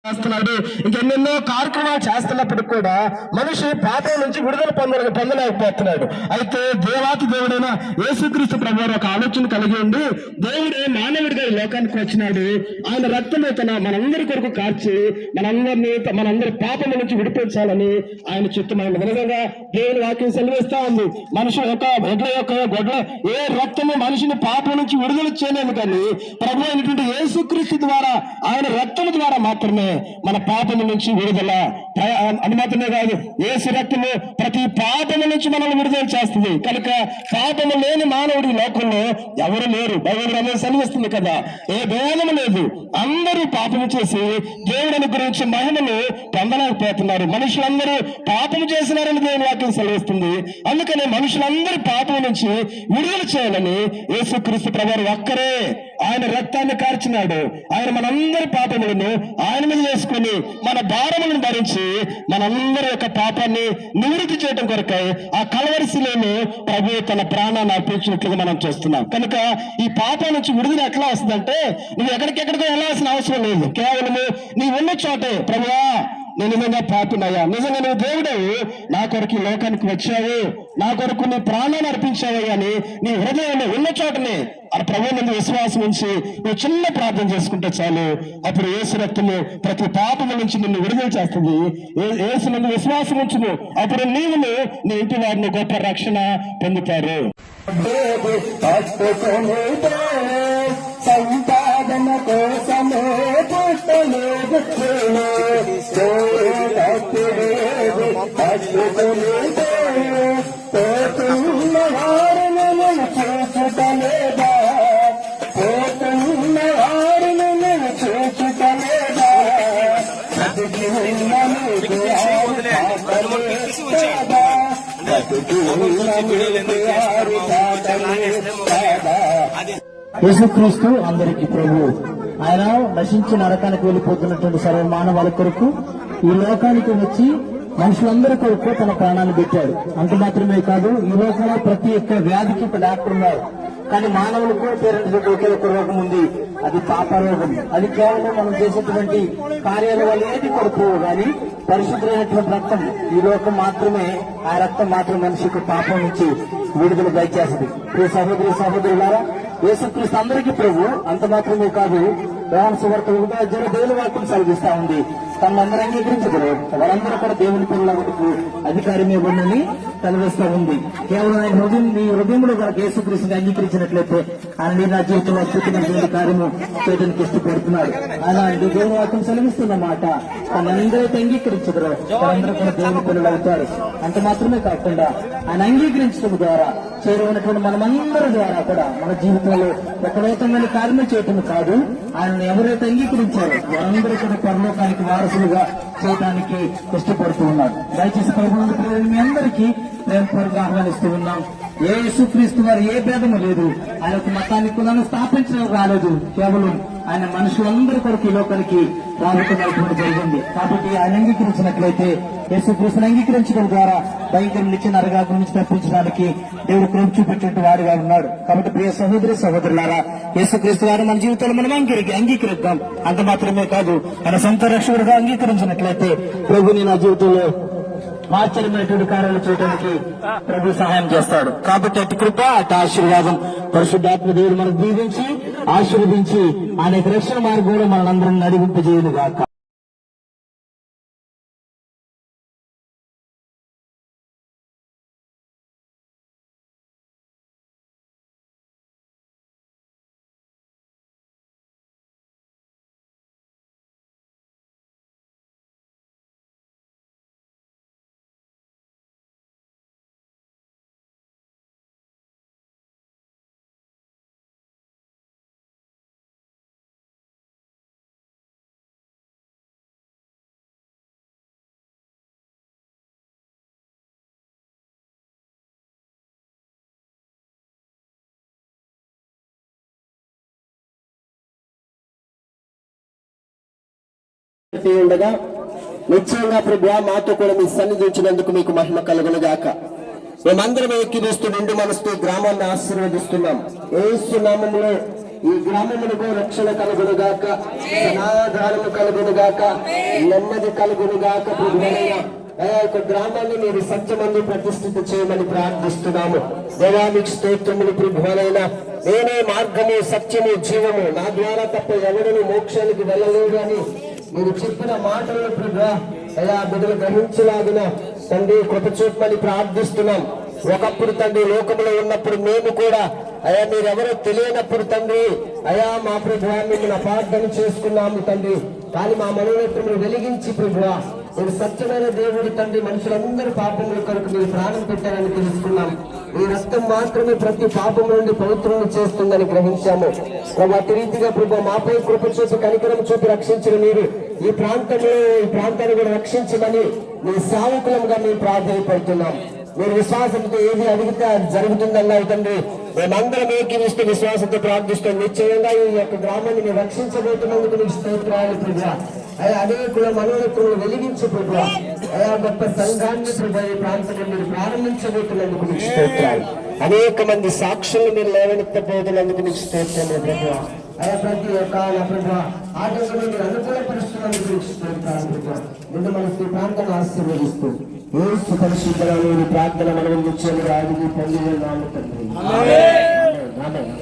చేస్తున్నాడు. ఇంకెన్నెన్నో కార్యక్రమాలు చేస్తున్నప్పుడు కూడా మనిషి పాపం నుంచి విడుదల పొందలేకపోతున్నాడు. అయితే దేవాతి దేవుడైన యేసుక్రీస్తు ప్రభువారు ఒక ఆలోచన కలిగి ఉండి దేవుడే మానవుడిగా లోకానికి వచ్చినాడు. ఆయన రక్తమే మనందరి కొరకు కార్చి మనందరి పాపం నుంచి విడిపించాలని ఆయన చిత్తమైన విధంగా దేవుని వాక్యం సెలవిస్తా ఉంది. మనిషి గొడ్ల ఏ రక్తము మనిషిని పాపం నుంచి విడుదల చేయలేదు, కానీ ప్రభు అయినటువంటి యేసుక్రీస్తు ద్వారా ఆయన రక్తము ద్వారా మాత్రమే మన పాపము నుంచి విడుదల. అది మాత్రమే కాదు, యేసు రక్తము ప్రతి పాపము నుంచి మనల్ని విడుదల చేస్తుంది. కనుక పాపము లేని మానవుడి లోకంలో ఎవరు లేరు. బైబిల్ అనేది సెలవిస్తుంది కదా, ఏ భేదము లేదు. అందరూ పాపము చేసి దేవుడిని గురించి మహిమను పొందలేకపోతున్నారు. మనుషులందరూ పాపము చేసినారని దేవుని వాక్యం సెలవిస్తుంది. అందుకనే మనుషులందరూ పాపం నుంచి విడుదల చేయాలని యేసుక్రీస్తు ప్రభువు ఒక్కరే ఆయన రక్తాన్ని కార్చినాడు. ఆయన మనందరి పాపములను ఆయన మీద వేసుకుని మన భారములను భరించి మనందరి యొక్క పాపాన్ని నివృత్తి చేయడం కొరకై ఆ కలవరిశిలోనే ప్రభు తన ప్రాణాన్ని అర్పించినట్లుగా మనం చూస్తున్నాం. కనుక ఈ పాపం నుంచి విడుదల ఎట్లా వస్తుందంటే, నువ్వు ఎక్కడికెక్కడికో వెళ్ళాల్సిన అవసరం లేదు. కేవలము నీ ఉన్న చోటే ప్రభువా నేను నిజంగా పాపినయ్యా, నిజంగా నువ్వు దేవుడవు, నా కొరకు ఈ లోకానికి వచ్చావు, నా కొరకు నీ ప్రాణాన్ని అర్పించావయ్యా అని నీ హృదయంలో ఉన్న చోటనే ఆ ప్రభువు నుండి విశ్వాసం ఉంచి నువ్వు చిన్న ప్రార్థన చేసుకుంటే చాలు. అప్పుడు యేసు రక్తము ప్రతి పాపము నుంచి నిన్ను విడుదల చేస్తుంది. యేసు నుండి విశ్వాసం ఉంచును, అప్పుడు నీవును నీ ఇంటి వారిని గొప్ప రక్షణ పొందుతారు. సంపాదన కోసమే పుట్టలేదు, పోతున్న వారిని నేను చూచుటలేదా, పోతున్న వారిని నేను చూచుటలేదా, బతికి ఉన్న యేసుక్రీస్తు అందరికి ప్రభు. ఆయన నశించి నరకానికి వెళ్ళిపోతున్నటువంటి సర్వ మానవాల కొరకు ఈ లోకానికి వచ్చి మనుషులందరి కొరకు తన ప్రాణాన్ని పెట్టాడు. అంత మాత్రమే కాదు, ఈ లోకంలో ప్రతి ఒక్క వ్యాధికి ఒక డాక్టర్ ఉన్నారు. కానీ మానవులకు పేరెంట్స్ ఒకే ఒక రోగం ఉంది, అది పాప రోగం. అది కేవలం మనం చేసేటువంటి కార్యాల వల్ల ఏది కొరకు, కానీ పరిశుద్ధమైనటువంటి రక్తం, ఈ లోకం మాత్రమే, ఆ రక్తం మాత్రం మనిషికి పాపం నుంచి విడుదల దయచేస్తుంది. ప్రియ సహోదరి సహోదరులారా, యేసుక్రీస్తు అందరికీ ప్రభు. అంత మాత్రమే కాదు, యోహాను సువార్త 1:5 దేవుని వాక్యం సెలవిస్తా ఉంది, తమనందరూ అంగీకరించగలరు, వాళ్ళందరూ కూడా దేవుని పిల్లలకు అధికారమే ఇవ్వనని సెలవిస్తా ఉంది. కేవలం ఆయన నీ హృదయంలో కనుక యేసుక్రీస్తుని అంగీకరించినట్లయితే ఆయన నా జీవితంలో అద్భుతమైనటువంటి కార్యము చేయడానికి ఇష్టపడుతున్నాడు. ఆయన దేవుని వాక్యం సెలవిస్తున్న మాట, తనందరైతే అంగీకరించగలరు, వాళ్ళందరూ కూడా దేవుని పిల్లలు అవుతారు. అంత మాత్రమే కాకుండా ఆయన అంగీకరించడం ద్వారా చేరువైనటువంటి మనమందరి ద్వారా కూడా మన జీవితంలో ఒక నూతనమైన కార్యం చేయటం కాదు, ఆయనను ఎవరైతే అంగీకరించారో వారందరూ కూడా పరలోకానికి వారసులుగా చేయడానికి ఇష్టపడుతూ ఉన్నారు. దయచేసి ప్రభుత్వం మీ అందరికీ ప్రేమపూర్వకంగా ఆహ్వానిస్తూ ఉన్నాం. ఏ యేసుక్రీస్తు వారు ఏ భేదము లేదు, ఆయన ఒక మతాన్ని కులాన్ని స్థాపించడం రాలేదు, కేవలం ఆయన మనుషులందరి కొరకు ఈ లోకానికి రాబోతున్నటువంటి జరిగింది. కాబట్టి ఆయన అంగీకరించినట్లయితే, యేసుక్రీస్తుని అంగీకరించడం ద్వారా భయంకర నిత్య నరకాగ్ని నుంచి తప్పించడానికి దేవుడు కృప చూపించేటువంటి వాడిగా ఉన్నాడు. కాబట్టి ప్రియ సహోదరి సహోదరులారా, యేసుక్రీస్తు గారు మన జీవితంలో మనం అంగీకరిద్దాం. అంత మాత్రమే కాదు, ఆయన సొంత రక్షకుడుగా అంగీకరించినట్లయితే ప్రభుని నా జీవితంలో ఆశ్చర్యమైనటువంటి కార్యాలు చేయడానికి ప్రభు సహాయం చేస్తాడు. కాబట్టి అటు కృప, అటు ఆశీర్వాదం పరిశుద్ధాత్మ దేవుడు మనకు దీవించి ఆశీర్వదించి అనేక రక్షణ మార్గంలో మనందరం నడిపింపజేయును గాక. ఉండగా నిశ్చయంగా ప్రభువా మాతో కూడా మీ సన్నిధి ఉంచినందుకు మీకు మహిమ కలుగును గాక. మేమందరం ఎక్కిరిస్తూ నిండు మనసుతో గ్రామాన్ని ఆశీర్వదిస్తున్నాం. యేసు నామములో ఈ గ్రామములకు రక్షణ కలుగునుగాక, సమాధానము కలుగునుగాక, నెమ్మది కలుగునుగాక. ప్రభువైన ఆ యొక్క గ్రామాన్ని మీరు సత్యమందు ప్రతిష్ఠిత చేయమని ప్రార్థిస్తున్నాము. దేవానికి స్తోత్రములు. ప్రభువైన నేనే మార్గము, సత్యము, జీవము, నా ద్వారా తప్ప ఎవరిని మోక్షానికి వెళ్ళలేడు అని మీరు చెప్పిన మాటలను ప్రభువా అయా బిడ్డలు గ్రహించలాగిన తండ్రి కృప చూపమని ప్రార్థిస్తున్నాం. ఒకప్పుడు తండ్రి లోకంలో ఉన్నప్పుడు మేము కూడా అయా మీరెవరో తెలియనప్పుడు తండ్రి అయా మా ప్రభువా మిమ్మల్ని అపార్థన చేసుకున్నాము తండ్రి. కానీ మా మనోనేత్రములు వెలిగించి ప్రభువా మీరు సత్యమైన దేవుడి తండ్రి, మనుషులందరూ పాపముల కొరకు మీరు ప్రాణం పెట్టారని తెలుసుకున్నాం. ఈ రక్తం మాత్రమే ప్రతి పాపం నుండి పవిత్రులను చేస్తుందని గ్రహించాము. అటు రీతిగా ప్రభు మాపై కృప చూసి కనికరం చూపి రక్షించిన మీరు ఈ ప్రాంతాన్ని కూడా రక్షించమని మీ సేవకులంగా మేము ప్రాధాన్యపడుతున్నాం. మీరు విశ్వాసంతో ఏది అడిగితే అది జరుగుతుందన్నారు తండ్రి. మేమందరం ఏకీవిస్తూ విశ్వాసంతో ప్రార్థిస్తాం. నిశ్చయంగా ఈ యొక్క గ్రామాన్ని మీరు రక్షించబోతున్నందుకు మీకు స్తోత్రాలు ప్రభువా. అయా అనేకుల మనోనేత్రులను వెలిగించి ప్రభువా అయా గొప్ప సంఘాన్ని ప్రభువా ఈ ప్రాంతంలో మీరు ప్రారంభించబోతున్నందుకు మీకు స్తోత్రాలు. అనేక మంది సాక్షులు మీరు లేవనెత్తబోతున్నందుకు మీకు స్తోత్రాలు ప్రభువా. అయా ప్రతి ఒక్క ప్రభువా ఆటంకులు మీరు అనుకూలపరుస్తున్నందుకు మీకు స్తోత్రాలు ప్రభువా. ముందు మనసు ఈ ప్రాంతాన్ని ఆశీర్వదిస్తూ యేసు పరిశుద్ధమైన ప్రార్థన మనం నిత్యముగా అడిగి పొంది ఉన్నాము తండ్రి. ఆమేన్.